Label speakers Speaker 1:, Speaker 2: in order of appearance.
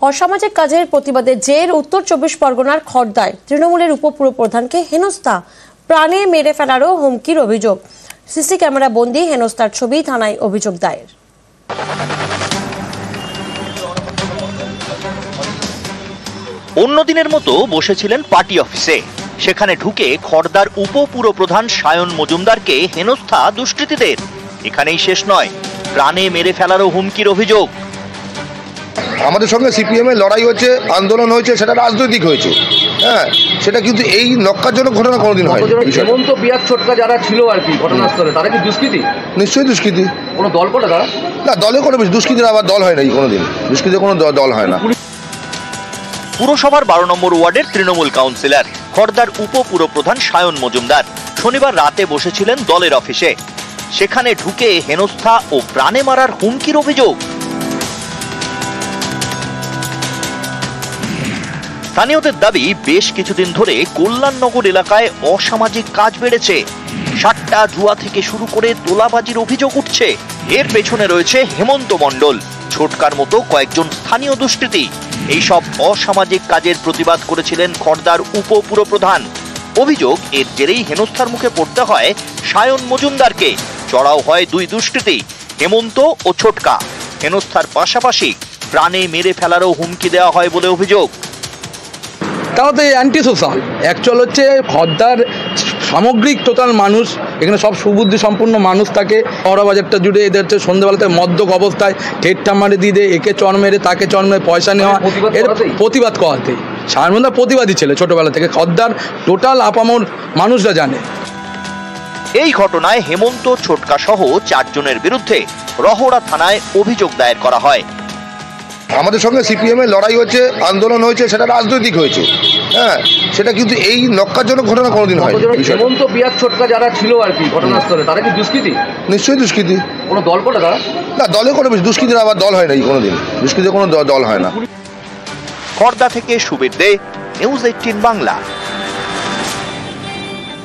Speaker 1: অসামাজিক কাজের প্রতিবাদে জের উত্তর 24 পরগনার খড়দায় তৃণমূলের উপপুরপ্রধানকে হেনস্থা, প্রাণে মেরে ফেলারও হুমকির অভিযোগ। সিসি ক্যামেরা বন্দী হেনস্থার ছবি, থানায় অভিযোগ দায়ের।
Speaker 2: অন্যদিনের মতো বসেছিলেন পার্টি অফিসে, সেখানে ঢুকে খড়দার উপপুরপ্রধান সায়ন মজুমদারকে হেনস্থা দুষ্কৃতীদের। এখানেই শেষ নয়, প্রাণে মেরে ফেলারও হুমকির অভিযোগ।
Speaker 3: আমাদের সঙ্গে সিপিএম এর লড়াই হচ্ছে, আন্দোলন হয়েছে, সেটা রাজনৈতিক হয়েছে। হ্যাঁ, সেটা কিন্তু এই নক্কারজনক ঘটনা কোনোদিন হয়।
Speaker 4: হেমন্ত বিয়ার ছোটকা যারা ছিল আর কি ঘটনাস্থলে, তারা কি দুষ্কৃতী?
Speaker 3: নিশ্চয়ই দুষ্কৃতী।
Speaker 4: কোনো দল করে তারা?
Speaker 3: না, দলে কোনো দুষ্কৃতীর আবার দল হয় না, কোনোদিন দুষ্কৃতীর কোনো দল হয় না।
Speaker 2: পুরসভার 12 নম্বর ওয়ার্ডের তৃণমূল কাউন্সিলর খড়দার উপপুরপ্রধান সায়ন মজুমদার শনিবার রাতে বসেছিলেন দলের অফিসে, সেখানে ঢুকে হেনস্থা ও প্রাণে মারার হুমকির অভিযোগ। স্থানীয়দের দাবি, বেশ কিছুদিন ধরে কল্যাণনগর এলাকায় অসামাজিক কাজ বেড়েছে। সাট্টা জুয়া থেকে শুরু করে তোলাবাজির অভিযোগ উঠছে। এর পেছনে রয়েছে হেমন্ত মণ্ডল, ছোটকার মতো কয়েকজন স্থানীয় দুষ্কৃতী। এইসব অসামাজিক কাজের প্রতিবাদ করেছিলেন খড়দার উপপুরপ্রধান। অভিযোগ, এর জেরেই হেনস্থার মুখে পড়তে হয় সায়ন মজুমদারকে। চড়াও হয় দুই দুষ্কৃতী, হেমন্ত ও ছোটকা। হেনস্থার পাশাপাশি প্রাণে মেরে ফেলারও হুমকি দেওয়া হয় বলে অভিযোগ।
Speaker 5: তারা তো অ্যান্টি সোশ্যাল। অ্যাকচুয়াল হচ্ছে খড়দার সামগ্রিক টোটাল মানুষ, এখানে সব সুবুদ্ধি সম্পূর্ণ মানুষ থাকে। হাওড়া বাজারটা জুড়ে এদের হচ্ছে সন্ধ্যেবেলাতে মদ্যক অবস্থায় ঠেট্টা মারে দিয়ে দেয়, একে চর মেরে তাকে চর মেরে পয়সা নেওয়া, এর প্রতিবাদ করাতে। সায়নদা প্রতিবাদী ছেলে ছোটবেলা থেকে, খড়দার টোটাল আপামর মানুষরা জানে।
Speaker 2: এই ঘটনায় হেমন্ত, ছোটকা সহ 4 জনের বিরুদ্ধে রহড়া থানায় অভিযোগ দায়ের করা হয়।
Speaker 3: আমাদের সঙ্গে সিপিএম এর লড়াই হচ্ছে, আন্দোলন হয়েছে, সেটা রাজনৈতিক হয়েছে। হ্যাঁ, সেটা কিন্তু এই নক্কারজনক ঘটনা কোনোদিন হয়।
Speaker 4: হেমন্ত বিয়ার ছোটকা যারা ছিল আর কি ঘটনাস্থলে, তারা কি দুষ্কৃতী?
Speaker 3: নিশ্চয়ই দুষ্কৃতী।
Speaker 4: কোনো দল করে তারা?
Speaker 3: না, দলে কোনো দুষ্কৃতীর আবার দল হয় না, কোনোদিন দুষ্কৃতীর কোনো দল হয় না।
Speaker 2: খড়দা থেকে সুবীর দে, নিউজ 18 বাংলা।